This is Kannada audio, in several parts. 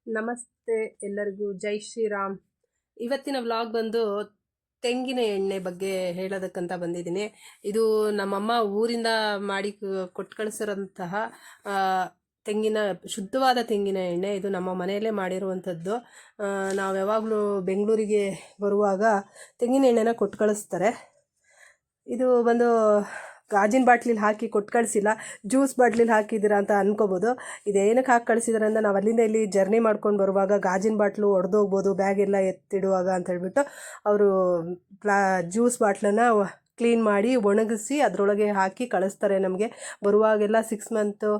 ನಮಸ್ತೆ ಎಲ್ಲರಿಗೂ, ಜೈ ಶ್ರೀರಾಮ್. ಇವತ್ತಿನ ವ್ಲಾಗ್ ಬಂದು ತೆಂಗಿನ ಎಣ್ಣೆ ಬಗ್ಗೆ ಹೇಳೋದಕ್ಕಂತ ಬಂದಿದ್ದೀನಿ. ಇದು ನಮ್ಮಮ್ಮ ಊರಿಂದ ಮಾಡಿ ಕೊಟ್ಟು ಕಳಿಸಿರೋಂತಹ ತೆಂಗಿನ ಶುದ್ಧವಾದ ತೆಂಗಿನ ಎಣ್ಣೆ. ಇದು ನಮ್ಮ ಮನೆಯಲ್ಲೇ ಮಾಡಿರುವಂಥದ್ದು. ನಾವು ಯಾವಾಗಲೂ ಬೆಂಗಳೂರಿಗೆ ಬರುವಾಗ ತೆಂಗಿನ ಎಣ್ಣೆನ ಕೊಟ್ಟು ಕಳಿಸ್ತಾರೆ. ಇದು ಬಂದು ಗಾಜಿನ ಬಾಟ್ಲಿಲಿ ಹಾಕಿ ಕೊಟ್ಟು ಕಳಿಸಿಲ್ಲ, ಜ್ಯೂಸ್ ಬಾಟ್ಲಿಲಿ ಹಾಕಿದ್ದೀರಾ ಅಂತ ಅನ್ಕೋಬೋದು. ಇದೇನಕ್ಕೆ ಹಾಕಿ ಕಳಿಸಿದಾರೆ ಅಂದರೆ ನಾವು ಅಲ್ಲಿಂದ ಇಲ್ಲಿ ಜರ್ನಿ ಮಾಡ್ಕೊಂಡು ಬರುವಾಗ ಗಾಜಿನ ಬಾಟ್ಲು ಒಡೆದೋಗ್ಬೋದು ಬ್ಯಾಗ್ ಎಲ್ಲ ಎತ್ತಿಡುವಾಗ ಅಂತ ಹೇಳ್ಬಿಟ್ಟು ಅವರು ಜ್ಯೂಸ್ ಬಾಟ್ಲನ್ನು ಕ್ಲೀನ್ ಮಾಡಿ ಒಣಗಿಸಿ ಅದರೊಳಗೆ ಹಾಕಿ ಕಳಿಸ್ತಾರೆ ನಮಗೆ. ಬರುವಾಗೆಲ್ಲ 6 ಮಂತು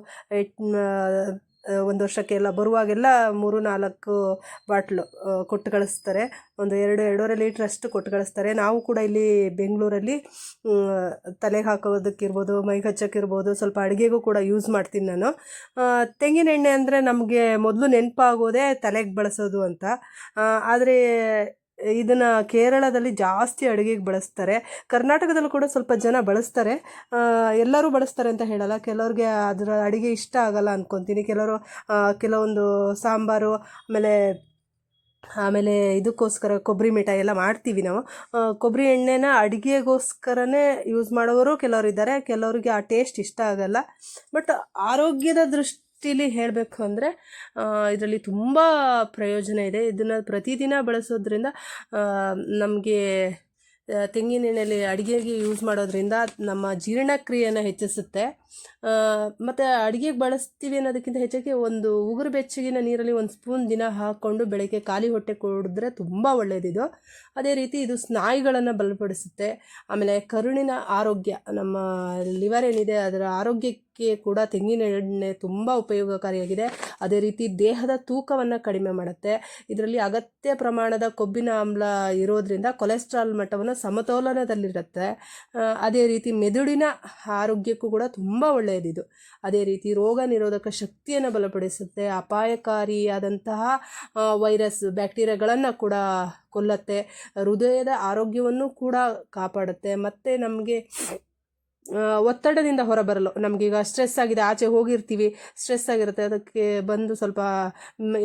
1 ವರ್ಷಕ್ಕೆಲ್ಲ ಬರುವಾಗೆಲ್ಲ 3-4 ಬಾಟ್ಲು ಕೊಟ್ಟು ಕಳಿಸ್ತಾರೆ. ಒಂದು 2-2.5 ಲೀಟ್ರ್ ಅಷ್ಟು ಕೊಟ್ಟು ಕಳಿಸ್ತಾರೆ. ನಾವು ಕೂಡ ಇಲ್ಲಿ ಬೆಂಗಳೂರಲ್ಲಿ ತಲೆಗೆ ಹಾಕೋದಕ್ಕಿರ್ಬೋದು, ಮೈಗೆ ಹಚ್ಚೋಕ್ಕಿರ್ಬೋದು, ಸ್ವಲ್ಪ ಅಡುಗೆಗೂ ಕೂಡ ಯೂಸ್ ಮಾಡ್ತೀನಿ ನಾನು. ತೆಂಗಿನ ಎಣ್ಣೆ ಅಂದರೆ ನಮಗೆ ಮೊದಲು ನೆನಪಾಗೋದೇ ತಲೆಗೆ ಬಳಸೋದು ಅಂತ. ಆದರೆ ಇದನ್ನು ಕೇರಳದಲ್ಲಿ ಜಾಸ್ತಿ ಅಡುಗೆಗೆ ಬಳಸ್ತಾರೆ. ಕರ್ನಾಟಕದಲ್ಲೂ ಕೂಡ ಸ್ವಲ್ಪ ಜನ ಬಳಸ್ತಾರೆ. ಎಲ್ಲರೂ ಬಳಸ್ತಾರೆ ಅಂತ ಹೇಳಲ್ಲ, ಕೆಲವ್ರಿಗೆ ಅದರ ಅಡುಗೆ ಇಷ್ಟ ಆಗಲ್ಲ ಅಂದ್ಕೊತೀನಿ. ಕೆಲವೊಂದು ಸಾಂಬಾರು ಆಮೇಲೆ ಇದಕ್ಕೋಸ್ಕರ ಕೊಬ್ಬರಿ ಮಿಠಾಯಿ ಎಲ್ಲ ಮಾಡ್ತೀವಿ ನಾವು. ಕೊಬ್ಬರಿ ಎಣ್ಣೆನ ಅಡುಗೆಗೋಸ್ಕರನೇ ಯೂಸ್ ಮಾಡೋರು ಕೆಲವರು ಇದ್ದಾರೆ. ಕೆಲವರಿಗೆ ಆ ಟೇಸ್ಟ್ ಇಷ್ಟ ಆಗಲ್ಲ. ಬಟ್ ಆರೋಗ್ಯದ ದೃಷ್ಟಿಲಿ ಹೇಳಬೇಕು ಅಂದರೆ ಇದರಲ್ಲಿ ತುಂಬ ಪ್ರಯೋಜನ ಇದೆ. ಇದನ್ನು ಪ್ರತಿದಿನ ಬಳಸೋದ್ರಿಂದ ನಮಗೆ ತೆಂಗಿನ ಎಣ್ಣೆಯಲ್ಲಿ ಅಡುಗೆಗೆ ಯೂಸ್ ಮಾಡೋದ್ರಿಂದ ನಮ್ಮ ಜೀರ್ಣಕ್ರಿಯೆಯನ್ನು ಹೆಚ್ಚಿಸುತ್ತೆ. ಮತ್ತು ಅಡುಗೆಗೆ ಬಳಸ್ತೀವಿ ಅನ್ನೋದಕ್ಕಿಂತ ಹೆಚ್ಚಾಗಿ ಒಂದು ಉಗುರು ಬೆಚ್ಚಗಿನ ನೀರಲ್ಲಿ 1 ಸ್ಪೂನ್ ದಿನ ಹಾಕ್ಕೊಂಡು ಬೆಳಗ್ಗೆ ಖಾಲಿ ಹೊಟ್ಟೆ ಕುಡಿದ್ರೆ ತುಂಬ ಒಳ್ಳೆಯದಿದು. ಅದೇ ರೀತಿ ಇದು ಸ್ನಾಯುಗಳನ್ನು ಬಲಪಡಿಸುತ್ತೆ. ಆಮೇಲೆ ಕರುಳಿನ ಆರೋಗ್ಯ, ನಮ್ಮ ಲಿವರ್ ಏನಿದೆ ಅದರ ಆರೋಗ್ಯಕ್ಕೆ ಕೂಡ ತೆಂಗಿನ ಎಣ್ಣೆ ತುಂಬ ಉಪಯೋಗಕಾರಿಯಾಗಿದೆ. ಅದೇ ರೀತಿ ದೇಹದ ತೂಕವನ್ನು ಕಡಿಮೆ ಮಾಡುತ್ತೆ. ಇದರಲ್ಲಿ ಅಗತ್ಯ ಪ್ರಮಾಣದ ಕೊಬ್ಬಿನ ಆಮ್ಲ ಇರೋದ್ರಿಂದ ಕೊಲೆಸ್ಟ್ರಾಲ್ ಮಟ್ಟವನ್ನು ಸಮತೋಲನದಲ್ಲಿರುತ್ತೆ. ಅದೇ ರೀತಿ ಮೆದುಳಿನ ಆರೋಗ್ಯಕ್ಕೂ ಕೂಡ ತುಂಬ ಒಳ್ಳೆಯದಿದು. ಅದೇ ರೀತಿ ರೋಗ ನಿರೋಧಕ ಶಕ್ತಿಯನ್ನು ಬಲಪಡಿಸುತ್ತೆ. ಅಪಾಯಕಾರಿಯಾದಂತಹ ವೈರಸ್, ಬ್ಯಾಕ್ಟೀರಿಯಾಗಳನ್ನು ಕೂಡ ಕೊಲ್ಲುತ್ತೆ. ಹೃದಯದ ಆರೋಗ್ಯವನ್ನು ಕೂಡ ಕಾಪಾಡುತ್ತೆ. ಮತ್ತು ನಮಗೆ ಒತ್ತಡದಿಂದ ಹೊರಬರಲು, ನಮಗೀಗ ಸ್ಟ್ರೆಸ್ ಆಗಿದೆ, ಆಚೆ ಹೋಗಿರ್ತೀವಿ, ಸ್ಟ್ರೆಸ್ ಆಗಿರುತ್ತೆ, ಅದಕ್ಕೆ ಬಂದು ಸ್ವಲ್ಪ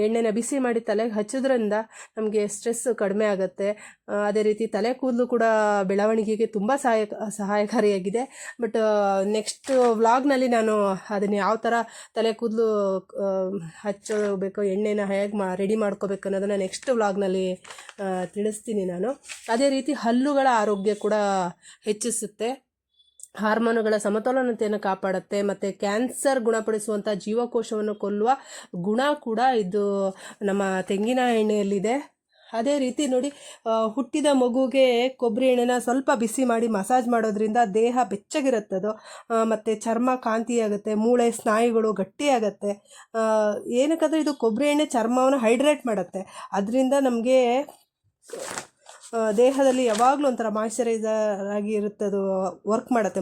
ಎಣ್ಣೆನ ಬಿಸಿ ಮಾಡಿ ತಲೆಗೆ ಹಚ್ಚೋದ್ರಿಂದ ನಮಗೆ ಸ್ಟ್ರೆಸ್ ಕಡಿಮೆ ಆಗುತ್ತೆ. ಅದೇ ರೀತಿ ತಲೆ ಕೂದಲು ಕೂಡ ಬೆಳವಣಿಗೆಗೆ ತುಂಬ ಸಹಾಯಕಾರಿಯಾಗಿದೆ. ಬಟ್ ನೆಕ್ಸ್ಟ್ ವ್ಲಾಗ್ನಲ್ಲಿ ನಾನು ಅದನ್ನು ಯಾವ ಥರ ತಲೆ ಕೂದಲು ಹಚ್ಚಬೇಕು, ಎಣ್ಣೆನ ಹೇಗೆ ರೆಡಿ ಮಾಡ್ಕೋಬೇಕು ಅನ್ನೋದನ್ನು ನೆಕ್ಸ್ಟ್ ವ್ಲಾಗ್ನಲ್ಲಿ ತಿಳಿಸ್ತೀನಿ ನಾನು. ಅದೇ ರೀತಿ ಹಲ್ಲುಗಳ ಆರೋಗ್ಯ ಕೂಡ ಹೆಚ್ಚಿಸುತ್ತೆ. ಹಾರ್ಮೋನುಗಳ ಸಮತೋಲನತೆಯನ್ನು ಕಾಪಾಡುತ್ತೆ. ಮತ್ತು ಕ್ಯಾನ್ಸರ್ ಗುಣಪಡಿಸುವಂಥ ಜೀವಕೋಶವನ್ನು ಕೊಲ್ಲುವ ಗುಣ ಕೂಡ ಇದು ನಮ್ಮ ತೆಂಗಿನ ಎಣ್ಣೆಯಲ್ಲಿದೆ. ಅದೇ ರೀತಿ ನೋಡಿ, ಹುಟ್ಟಿದ ಮಗುಗೆ ಕೊಬ್ಬರಿ ಎಣ್ಣೆನ ಸ್ವಲ್ಪ ಬಿಸಿ ಮಾಡಿ ಮಸಾಜ್ ಮಾಡೋದ್ರಿಂದ ದೇಹ ಬೆಚ್ಚಗಿರುತ್ತದು. ಮತ್ತು ಚರ್ಮ ಕಾಂತಿಯಾಗುತ್ತೆ, ಮೂಳೆ ಸ್ನಾಯುಗಳು ಗಟ್ಟಿಯಾಗುತ್ತೆ. ಏನಕ್ಕಂದರೆ ಇದು ಕೊಬ್ಬರಿ ಎಣ್ಣೆ ಚರ್ಮವನ್ನು ಹೈಡ್ರೇಟ್ ಮಾಡುತ್ತೆ. ಅದರಿಂದ ನಮಗೆ ದೇಹದಲ್ಲಿ ಯಾವಾಗಲೂ ಒಂಥರ ಮಾಯ್ಶ್ಚರೈಸರ್ ಆಗಿ ಇರುತ್ತದು,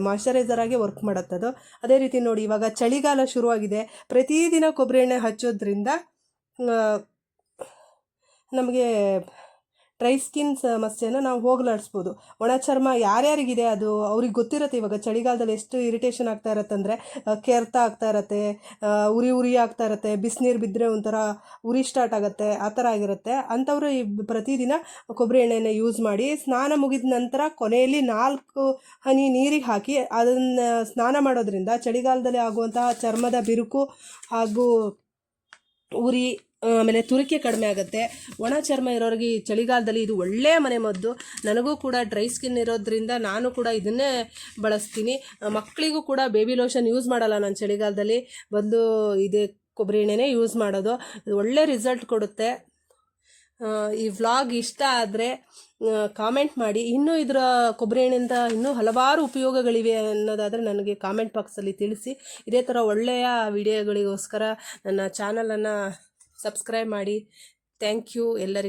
ಮಾಯ್ಶ್ಚರೈಸರ್ ಆಗಿ ವರ್ಕ್ ಮಾಡುತ್ತದು. ಅದೇ ರೀತಿ ನೋಡಿ, ಇವಾಗ ಚಳಿಗಾಲ ಶುರುವಾಗಿದೆ. ಪ್ರತಿದಿನ ಕೊಬ್ಬರಿ ಎಣ್ಣೆ ಹಚ್ಚೋದ್ರಿಂದ ನಮಗೆ ಡ್ರೈ ಸ್ಕಿನ್ ಸಮಸ್ಯೆನ ನಾವು ಹೋಗಲಾಡಿಸ್ಬೋದು. ಒಣ ಚರ್ಮ ಯಾರ್ಯಾರಿಗಿದೆ ಅದು ಅವ್ರಿಗೆ ಗೊತ್ತಿರುತ್ತೆ. ಇವಾಗ ಚಳಿಗಾಲದಲ್ಲಿ ಎಷ್ಟು ಇರಿಟೇಷನ್ ಆಗ್ತಾ ಇರತ್ತಂದರೆ, ಕೆರೆತ ಆಗ್ತಾ ಇರತ್ತೆ, ಉರಿ ಆಗ್ತಾ ಇರತ್ತೆ, ಬಿಸಿನೀರು ಬಿದ್ದರೆ ಒಂಥರ ಉರಿ ಸ್ಟಾರ್ಟ್ ಆಗುತ್ತೆ, ಆ ಥರ ಆಗಿರುತ್ತೆ. ಅಂಥವ್ರು ಪ್ರತಿದಿನ ಕೊಬ್ಬರಿ ಎಣ್ಣೆನ ಯೂಸ್ ಮಾಡಿ, ಸ್ನಾನ ಮುಗಿದ ನಂತರ ಕೊನೆಯಲ್ಲಿ 4 ಹನಿ ನೀರಿಗೆ ಹಾಕಿ ಅದನ್ನು ಸ್ನಾನ ಮಾಡೋದ್ರಿಂದ ಚಳಿಗಾಲದಲ್ಲಿ ಆಗುವಂತಹ ಚರ್ಮದ ಬಿರುಕು ಹಾಗೂ ಉರಿ ಆಮೇಲೆ ತುರಿಕೆ ಕಡಿಮೆ ಆಗುತ್ತೆ. ಒಣ ಚರ್ಮ ಇರೋರಿಗೆ ಚಳಿಗಾಲದಲ್ಲಿ ಇದು ಒಳ್ಳೆಯ ಮನೆಮದ್ದು. ನನಗೂ ಕೂಡ ಡ್ರೈ ಸ್ಕಿನ್ ಇರೋದ್ರಿಂದ ನಾನು ಕೂಡ ಇದನ್ನೇ ಬಳಸ್ತೀನಿ. ಮಕ್ಕಳಿಗೂ ಕೂಡ ಬೇಬಿ ಲೋಷನ್ ಯೂಸ್ ಮಾಡಲ್ಲ ನಾನು ಚಳಿಗಾಲದಲ್ಲಿ, ಬಂದು ಇದೇ ಕೊಬ್ಬರಿ ಎಣ್ಣೆನೇ ಯೂಸ್ ಮಾಡೋದು. ಇದು ಒಳ್ಳೆ ರಿಸಲ್ಟ್ ಕೊಡುತ್ತೆ. ಈ ವ್ಲಾಗ್ ಇಷ್ಟ ಆದರೆ ಕಾಮೆಂಟ್ ಮಾಡಿ. ಇನ್ನೂ ಇದರ ಕೊಬ್ಬರಿ ಎಣ್ಣೆಯಿಂದ ಇನ್ನೂ ಹಲವಾರು ಉಪಯೋಗಗಳಿವೆ ಅನ್ನೋದಾದರೆ ನನಗೆ ಕಾಮೆಂಟ್ ಬಾಕ್ಸಲ್ಲಿ ತಿಳಿಸಿ. ಇದೇ ಥರ ಒಳ್ಳೆಯ ವಿಡಿಯೋಗಳಿಗೋಸ್ಕರ ನನ್ನ ಚಾನಲನ್ನು ಸಬ್ಸ್ಕ್ರೈಬ್ ಮಾಡಿ. ಥ್ಯಾಂಕ್ ಯು ಎಲ್ಲರಿಗೂ.